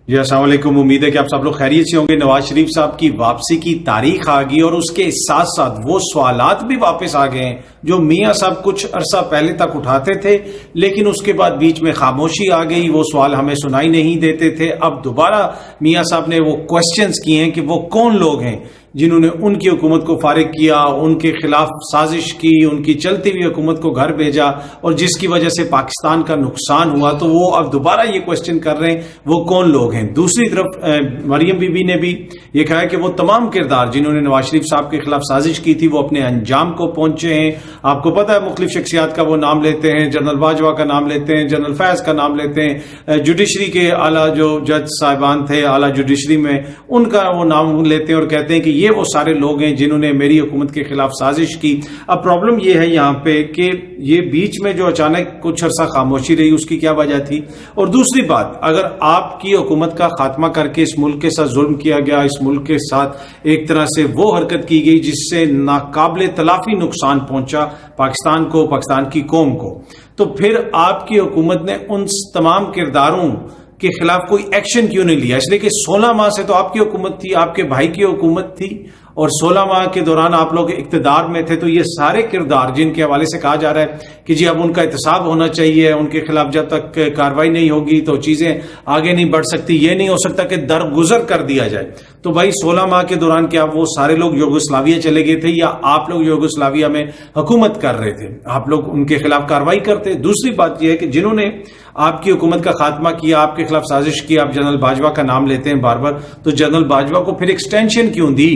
جی السلام علیکم، امید ہے کہ آپ سب لوگ خیریت سے ہوں گے۔ نواز شریف صاحب کی واپسی کی تاریخ آ گئی اور اس کے ساتھ ساتھ وہ سوالات بھی واپس آ گئے ہیں جو میاں صاحب کچھ عرصہ پہلے تک اٹھاتے تھے، لیکن اس کے بعد بیچ میں خاموشی آ گئی، وہ سوال ہمیں سنائی نہیں دیتے تھے۔ اب دوبارہ میاں صاحب نے وہ کوشچنز کیے ہیں کہ وہ کون لوگ ہیں جنہوں نے ان کی حکومت کو فارغ کیا، ان کے خلاف سازش کی، ان کی چلتی ہوئی حکومت کو گھر بھیجا اور جس کی وجہ سے پاکستان کا نقصان ہوا۔ تو وہ اب دوبارہ یہ کوشچن کر رہے ہیں وہ کون لوگ ہیں۔ دوسری طرف مریم بی بی نے بھی یہ کہا کہ وہ تمام کردار جنہوں نے نواز شریف صاحب کے خلاف سازش کی تھی وہ اپنے انجام کو پہنچے ہیں۔ آپ کو پتہ ہے مختلف شخصیات کا وہ نام لیتے ہیں، جنرل باجوہ کا نام لیتے ہیں، جنرل فیض کا نام لیتے ہیں، جوڈیشری کے اعلیٰ جو جج صاحبان تھے اعلیٰ جوڈیشری میں، ان کا وہ نام لیتے ہیں اور کہتے ہیں کہ یہ وہ سارے لوگ ہیں جنہوں نے میری حکومت کے خلاف سازش کی۔ اب پرابلم یہ ہے یہاں پہ کہ یہ بیچ میں جو اچانک کچھ عرصہ خاموشی رہی، اس کی کیا وجہ تھی؟ اور دوسری بات، اگر آپ کی حکومت کا خاتمہ کر کے اس ملک کے ساتھ ظلم کیا گیا، اس ملک کے ساتھ ایک طرح سے وہ حرکت کی گئی جس سے ناقابل تلافی نقصان پہنچا پاکستان کو، پاکستان کی قوم کو، تو پھر آپ کی حکومت نے ان تمام کرداروں کے خلاف کوئی ایکشن کیوں نہیں لیا؟ اس لیے کہ 16 ماہ سے تو آپ کی حکومت تھی، آپ کے بھائی کی حکومت تھی، اور 16 ماہ کے دوران آپ لوگ اقتدار میں تھے۔ تو یہ سارے کردار جن کے حوالے سے کہا جا رہا ہے کہ جی اب ان کا احتساب ہونا چاہیے، ان کے خلاف جب تک کارروائی نہیں ہوگی تو چیزیں آگے نہیں بڑھ سکتی، یہ نہیں ہو سکتا کہ درگزر کر دیا جائے۔ تو بھائی 16 ماہ کے دوران کیا وہ سارے لوگ یوگوسلاویہ چلے گئے تھے یا آپ لوگ یوگوسلاویہ میں حکومت کر رہے تھے؟ آپ لوگ ان کے خلاف کارروائی کرتے۔ دوسری بات یہ ہے کہ جنہوں نے آپ کی حکومت کا خاتمہ کیا، آپ کے خلاف سازش کی، آپ جنرل باجوہ کا نام لیتے ہیں بار بار، تو جنرل باجوہ کو پھر ایکسٹینشن کیوں دی؟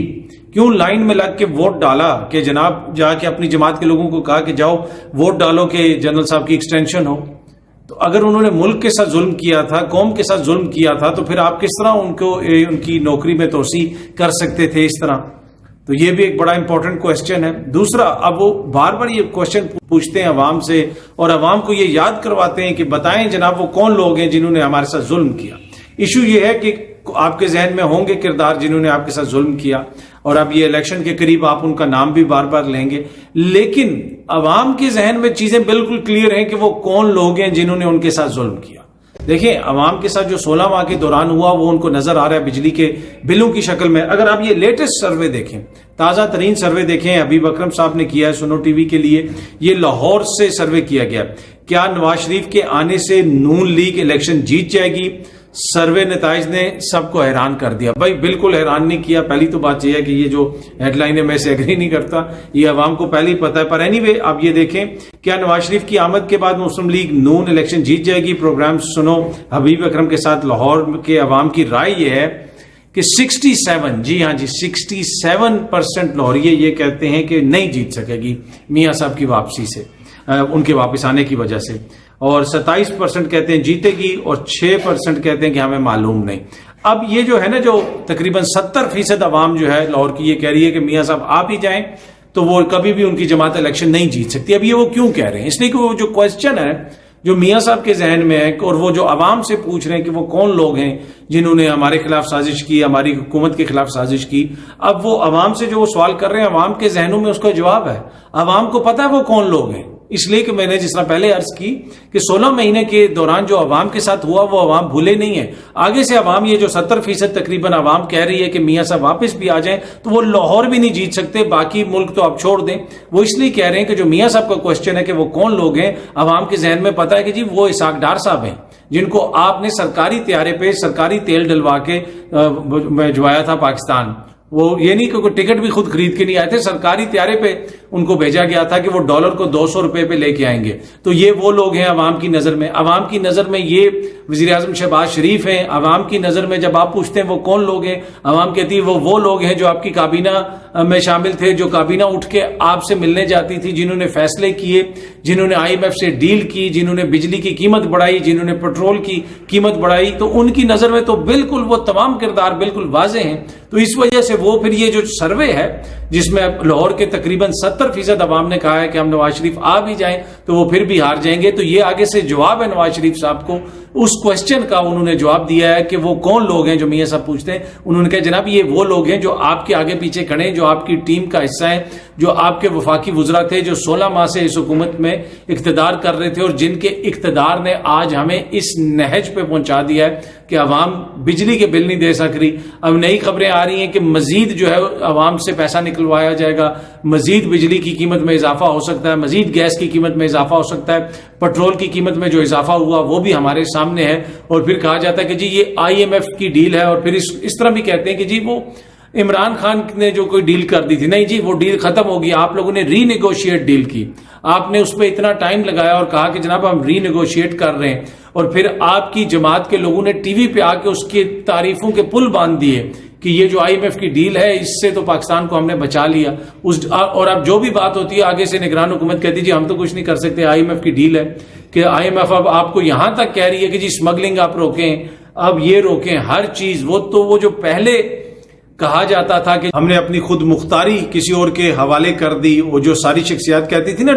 کیوں لائن میں لگ کے ووٹ ڈالا کہ جناب جا کے اپنی جماعت کے لوگوں کو کہا کہ جاؤ ووٹ ڈالو کہ جنرل صاحب کی ایکسٹینشن ہو؟ تو اگر انہوں نے ملک کے ساتھ ظلم کیا تھا، قوم کے ساتھ ظلم کیا تھا، تو پھر آپ کس طرح ان کی نوکری میں توسیع کر سکتے تھے اس طرح؟ تو یہ بھی ایک بڑا امپورٹنٹ کوشچن ہے۔ دوسرا، اب وہ بار بار یہ کوشچن پوچھتے ہیں عوام سے اور عوام کو یہ یاد کرواتے ہیں کہ بتائیں جناب وہ کون لوگ ہیں جنہوں نے ہمارے ساتھ ظلم کیا۔ ایشو یہ ہے کہ آپ کے ذہن میں ہوں گے کردار جنہوں نے آپ کے ساتھ ظلم کیا، اور اب یہ الیکشن کے قریب آپ ان کا نام بھی بار بار لیں گے، لیکن عوام کے ذہن میں چیزیں بالکل کلیئر ہیں کہ وہ کون لوگ ہیں جنہوں نے ان کے ساتھ ظلم کیا۔ دیکھیں عوام کے ساتھ جو 16 ماہ کے دوران ہوا وہ ان کو نظر آ رہا ہے بجلی کے بلوں کی شکل میں۔ اگر آپ یہ لیٹسٹ سروے دیکھیں، تازہ ترین سروے دیکھیں، حبیب اکرم صاحب نے کیا ہے سنو ٹی وی کے لیے، یہ لاہور سے سروے کیا گیا، کیا نواز شریف کے آنے سے نون لیگ الیکشن جیت جائے گی؟ سروے نتائج نے سب کو حیران کر دیا۔ بھائی بالکل حیران نہیں کیا۔ پہلی تو بات یہ ہے کہ یہ جو ہیڈ لائن ہے میں سے ایگری نہیں کرتا، یہ عوام کو پہلے ہی پتہ ہے، پر اینی وے آپ یہ دیکھیں، کیا نواز شریف کی آمد کے بعد مسلم لیگ نون الیکشن جیت جائے گی؟ پروگرام سنو حبیب اکرم کے ساتھ لاہور کے عوام کی رائے یہ ہے کہ 67، جی ہاں جی 67% لاہوری یہ کہتے ہیں کہ نہیں جیت سکے گی میاں صاحب کی واپسی سے، ان کے واپس آنے کی وجہ سے، اور 27% کہتے ہیں جیتے گی، اور 6% کہتے ہیں کہ ہمیں معلوم نہیں۔ اب یہ جو ہے نا، جو تقریباً 70% عوام جو ہے لاہور کی یہ کہہ رہی ہے کہ میاں صاحب آپ ہی جائیں تو وہ کبھی بھی ان کی جماعت الیکشن نہیں جیت سکتی۔ اب یہ وہ کیوں کہہ رہے ہیں؟ اس لیے کہ وہ جو کوشچن ہے جو میاں صاحب کے ذہن میں ہے، اور وہ جو عوام سے پوچھ رہے ہیں کہ وہ کون لوگ ہیں جنہوں نے ہمارے خلاف سازش کی، ہماری حکومت کے خلاف سازش کی، اب وہ عوام سے جو وہ سوال کر رہے ہیں، عوام کے ذہنوں میں اس کا جواب ہے، عوام کو پتہ ہے وہ کون لوگ ہیں۔ اس لیے کہ میں نے جس طرح پہلے عرض کی کہ 16 مہینے کے دوران جو عوام کے ساتھ ہوا وہ عوام بھولے نہیں ہے۔ آگے سے عوام یہ جو 70% تقریباً عوام کہہ رہی ہے کہ میاں صاحب واپس بھی آ جائیں، تو وہ لاہور بھی نہیں جیت سکتے، باقی ملک تو آپ چھوڑ دیں۔ وہ اس لیے کہہ رہے ہیں کہ جو میاں صاحب کا کوشچن ہے کہ وہ کون لوگ ہیں، عوام کے ذہن میں پتہ ہے کہ جی وہ اسحاق ڈار صاحب ہیں جن کو آپ نے سرکاری طیارے پہ سرکاری تیل ڈلوا کے بھجوایا تھا پاکستان۔ وہ یہ نہیں کہ کوئی ٹکٹ بھی خود خرید کے نہیں آئے تھے، سرکاری طیارے پہ ان کو بھیجا گیا تھا کہ وہ ڈالر کو 200 روپے پہ لے کے آئیں گے۔ تو یہ وہ لوگ ہیں عوام کی نظر میں۔ عوام کی نظر میں یہ وزیر اعظم شہباز شریف ہیں۔ عوام کی نظر میں جب آپ پوچھتے ہیں وہ کون لوگ ہیں، عوام کہتی ہے وہ لوگ ہیں جو آپ کی کابینہ میں شامل تھے، جو کابینہ اٹھ کے آپ سے ملنے جاتی تھی، جنہوں نے فیصلے کیے، جنہوں نے IMF سے ڈیل کی، جنہوں نے بجلی کی قیمت بڑھائی، جنہوں نے پیٹرول کی قیمت بڑھائی۔ تو ان کی نظر میں تو بالکل وہ تمام کردار بالکل واضح ہیں۔ تو اس وجہ سے وہ پھر یہ جو سروے ہے جس میں لاہور کے تقریباً 70% عوام نے کہا ہے کہ ہم نواز شریف آ بھی جائیں تو وہ پھر بھی ہار جائیں گے، تو یہ آگے سے جواب ہے نواز شریف صاحب کو اس کوشچن کا انہوں نے جواب دیا ہے کہ وہ کون لوگ ہیں جو میاں صاحب پوچھتے ہیں. انہوں نے کہا جناب یہ وہ لوگ ہیں جو آپ کے آگے پیچھے کھڑے ہیں, جو آپ کی ٹیم کا حصہ ہیں, جو آپ کے وفاقی وزراء تھے, جو 16 ماہ سے اس حکومت میں اقتدار کر رہے تھے, اور جن کے اقتدار نے آج ہمیں اس نہج پہ پہنچا دیا ہے کہ عوام بجلی کے بل نہیں دے سک رہی. اب نئی خبریں آ رہی ہیں کہ مزید جو ہے عوام سے پیسہ نکلوایا جائے گا, مزید بجلی کی قیمت میں اضافہ ہو سکتا ہے, مزید گیس کی قیمت میں اضافہ ہو سکتا ہے, پیٹرول کی قیمت میں جو اضافہ ہوا وہ بھی ہمارے سامنے ہے. اور پھر کہا جاتا ہے کہ جی یہ IMF کی ڈیل ہے, اور پھر اس طرح بھی کہتے ہیں کہ جی وہ عمران خان نے جو کوئی ڈیل کر دی تھی. نہیں جی, وہ ڈیل ختم ہوگی, آپ لوگوں نے ری نیگوشیٹ ڈیل کی, آپ نے اس پہ اتنا ٹائم لگایا اور کہا کہ جناب ہم ری نیگوشیٹ کر رہے ہیں, اور پھر آپ کی جماعت کے لوگوں نے ٹی وی پہ آ کے اس کی تعریفوں کے پل باندھ دیے کہ یہ جو IMF کی ڈیل ہے اس سے تو پاکستان کو ہم نے بچا لیا. اور اب جو بھی بات ہوتی ہے آگے سے نگران حکومت کہتی جی ہم تو کچھ نہیں کر سکتے, IMF کی ڈیل ہے, کہ IMF اب آپ کو یہاں تک کہہ رہی ہے کہ جی اسمگلنگ آپ روکیں, اب یہ روکیں ہر چیز. وہ جو پہلے کہا جاتا تھا کہ ہم نے اپنی خود مختاری کسی اور کے حوالے کر دی, وہ جو ساری شخصیات کہتی تھی نا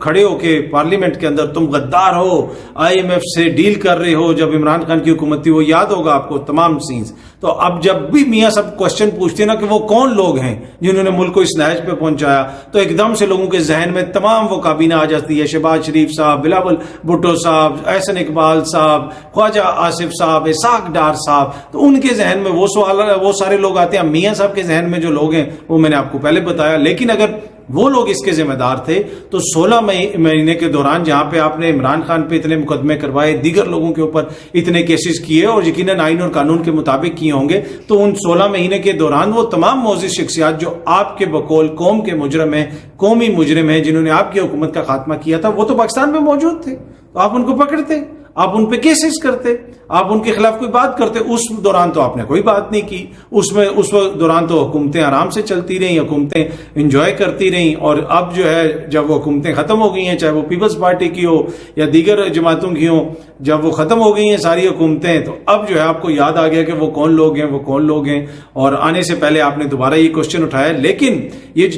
کھڑے ہو کے پارلیمنٹ کے اندر, تم غدار ہو, IMF سے ڈیل کر رہے ہو, جب عمران خان کی حکومت تھی, وہ یاد ہوگا آپ کو تمام سینز. تو اب جب بھی میاں صاحب کوشچن پوچھتے ہیں نا کہ وہ کون لوگ ہیں جنہوں نے ملک کو اس نہج پہ پہنچایا, تو ایک دم سے لوگوں کے ذہن میں تمام وہ کابینہ آ جاتی ہے. شہباز شریف صاحب, بلاول بھٹو صاحب, احسن اقبال صاحب, خواجہ آصف صاحب, اسحاق ڈار صاحب, تو ان کے ذہن میں وہ سارے لوگ آتے ہیں. میاں صاحب کے ذہن میں جو لوگ ہیں وہ میں نے آپ کو پہلے بتایا. لیکن اگر وہ لوگ اس کے ذمہ دار تھے تو 16 مہینے کے دوران جہاں پہ آپ نے عمران خان پہ اتنے مقدمے کروائے, دیگر لوگوں کے اوپر اتنے کیسز کیے, اور یقیناً آئین اور قانون کے مطابق کیے ہوں گے, تو ان 16 مہینے کے دوران وہ تمام معزز شخصیات جو آپ کے بقول قوم کے مجرم ہیں, قومی مجرم ہیں, جنہوں نے آپ کی حکومت کا خاتمہ کیا تھا, وہ تو پاکستان میں موجود تھے. تو آپ ان کو پکڑتے, آپ ان پہ کیسز کرتے, آپ ان کے خلاف کوئی بات کرتے. اس دوران تو آپ نے کوئی بات نہیں کی. اس دوران تو حکومتیں آرام سے چلتی رہیں, حکومتیں انجوائے کرتی رہیں. اور اب جو ہے جب وہ حکومتیں ختم ہو گئی ہیں, چاہے وہ پیپلز پارٹی کی ہو یا دیگر جماعتوں کی ہوں, جب وہ ختم ہو گئی ہیں ساری حکومتیں, تو اب جو ہے آپ کو یاد آ گیا کہ وہ کون لوگ ہیں, وہ کون لوگ ہیں. اور آنے سے پہلے آپ نے دوبارہ یہ کوشچن اٹھایا. لیکن یہ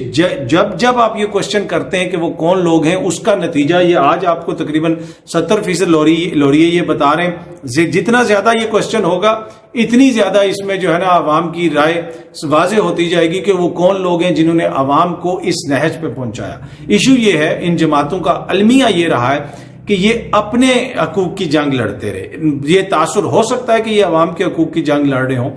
جب آپ یہ کوشچن کرتے ہیں کہ وہ کون لوگ ہیں, اس کا نتیجہ یہ آج آپ کو تقریباً 70% لوریے یہ بتا رہے ہیں. جتنا زیادہ یہ کوشچن ہوگا اتنی زیادہ اس میں جو ہے نا عوام کی رائے واضح ہوتی جائے گی کہ وہ کون لوگ ہیں جنہوں نے عوام کو اس نہج پہ پہنچایا. ایشو یہ ہے, ان جماعتوں کا المیہ یہ رہا ہے کہ یہ اپنے حقوق کی جنگ لڑتے رہے. یہ تاثر ہو سکتا ہے کہ یہ عوام کے حقوق کی جنگ لڑ رہے ہوں,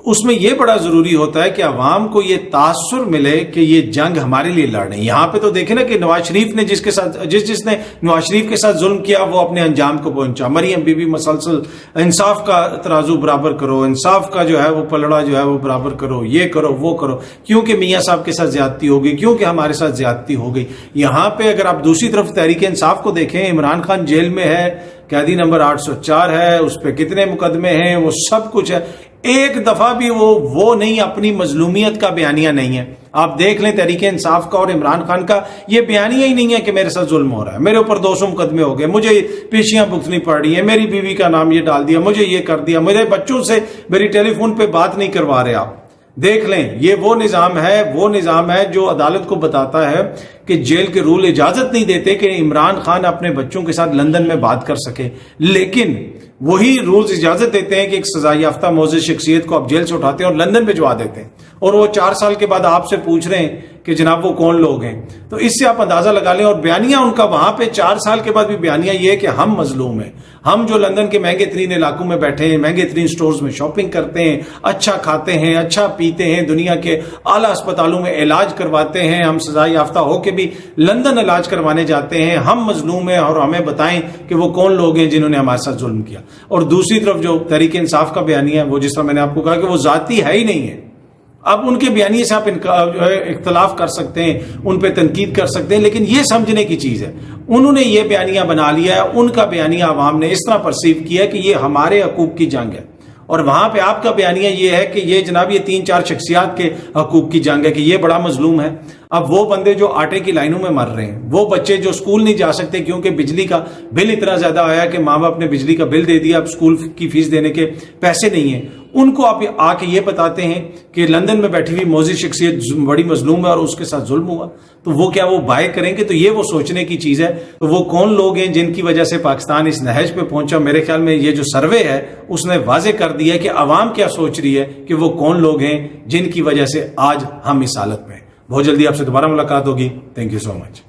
اس میں یہ بڑا ضروری ہوتا ہے کہ عوام کو یہ تاثر ملے کہ یہ جنگ ہمارے لیے لڑ رہے ہیں. یہاں پہ تو دیکھیں نا کہ نواز شریف نے جس نے نواز شریف کے ساتھ ظلم کیا وہ اپنے انجام کو پہنچا. مریم بی بی مسلسل انصاف کا ترازو برابر کرو, انصاف کا جو ہے وہ پلڑا جو ہے وہ برابر کرو, یہ کرو وہ کرو, کیونکہ میاں صاحب کے ساتھ زیادتی ہو گئی, کیونکہ ہمارے ساتھ زیادتی ہو گئی. یہاں پہ اگر آپ دوسری طرف تحریک انصاف کو دیکھیں, عمران خان جیل میں ہے, قیدی نمبر 804 ہے, اس پہ کتنے مقدمے ہیں, وہ سب کچھ ہے. ایک دفعہ بھی وہ نہیں, اپنی مظلومیت کا بیانیہ نہیں ہے. آپ دیکھ لیں تحریک انصاف کا اور عمران خان کا یہ بیانیہ ہی نہیں ہے کہ میرے ساتھ ظلم ہو رہا ہے, میرے اوپر 200 مقدمے ہو گئے, مجھے پیشیاں بھگتنی پڑ رہی ہیں, میری بیوی کا نام یہ ڈال دیا, مجھے یہ کر دیا, میرے بچوں سے میری ٹیلی فون پہ بات نہیں کروا رہے. آپ دیکھ لیں, یہ وہ نظام ہے جو عدالت کو بتاتا ہے کہ جیل کے رول اجازت نہیں دیتے کہ عمران خان اپنے بچوں کے ساتھ لندن میں بات کر سکے, لیکن وہی رولز اجازت دیتے ہیں کہ ایک سزا یافتہ معزز شخصیت کو آپ جیل سے اٹھاتے ہیں اور لندن بھجوا دیتے ہیں, اور وہ 4 سال کے بعد آپ سے پوچھ رہے ہیں کہ جناب وہ کون لوگ ہیں. تو اس سے آپ اندازہ لگا لیں. اور بیانیہ ان کا وہاں پہ 4 سال کے بعد بھی بیانیہ یہ ہے کہ ہم مظلوم ہیں, ہم جو لندن کے مہنگے ترین علاقوں میں بیٹھے ہیں, مہنگے ترین سٹورز میں شاپنگ کرتے ہیں, اچھا کھاتے ہیں, اچھا پیتے ہیں, دنیا کے اعلیٰ اسپتالوں میں علاج کرواتے ہیں, ہم سزا یافتہ ہو کے بھی لندن علاج کروانے جاتے ہیں, ہم مظلوم ہیں, اور ہمیں بتائیں کہ وہ کون لوگ ہیں جنہوں نے ہمارے ساتھ ظلم کیا. اور دوسری طرف جو تحریک انصاف کا بیانیہ ہے, وہ جس طرح میں نے آپ کو کہا کہ وہ ذاتی ہے ہی نہیں ہے. اب ان کے بیانیے سے آپ اختلاف کر سکتے ہیں, ان پہ تنقید کر سکتے ہیں, لیکن یہ سمجھنے کی چیز ہے انہوں نے یہ بیانیہ بنا لیا ہے, ان کا بیانیہ عوام نے اس طرح پرسیو کیا کہ یہ ہمارے حقوق کی جنگ ہے, اور وہاں پہ آپ کا بیانیہ یہ ہے کہ یہ جناب یہ 3-4 شخصیات کے حقوق کی جنگ ہے, کہ یہ بڑا مظلوم ہے. اب وہ بندے جو آٹے کی لائنوں میں مر رہے ہیں، وہ بچے جو اسکول نہیں جا سکتے کیونکہ بجلی کا بل اتنا زیادہ آیا کہ ماں باپ نے بجلی کا بل دے دیا، اب اسکول کی فیس دینے کے پیسے نہیں ہیں، ان کو آپ آ کے یہ بتاتے ہیں کہ لندن میں بیٹھی ہوئی موزی شخصیت بڑی مظلوم ہے اور اس کے ساتھ ظلم ہوا، تو وہ کیا وہ بائے کریں گے؟ تو یہ وہ سوچنے کی چیز ہے. تو وہ کون لوگ ہیں جن کی وجہ سے پاکستان اس نہج پہ پہنچا؟ میرے خیال میں یہ جو سروے ہے اس نے واضح کر دیا ہے کہ عوام کیا سوچ رہی ہے کہ وہ کون لوگ ہیں جن کی وجہ سے آج ہم اس حالت میں ہیں. بہت جلدی آپ سے دوبارہ ملاقات ہوگی. Thank you so much.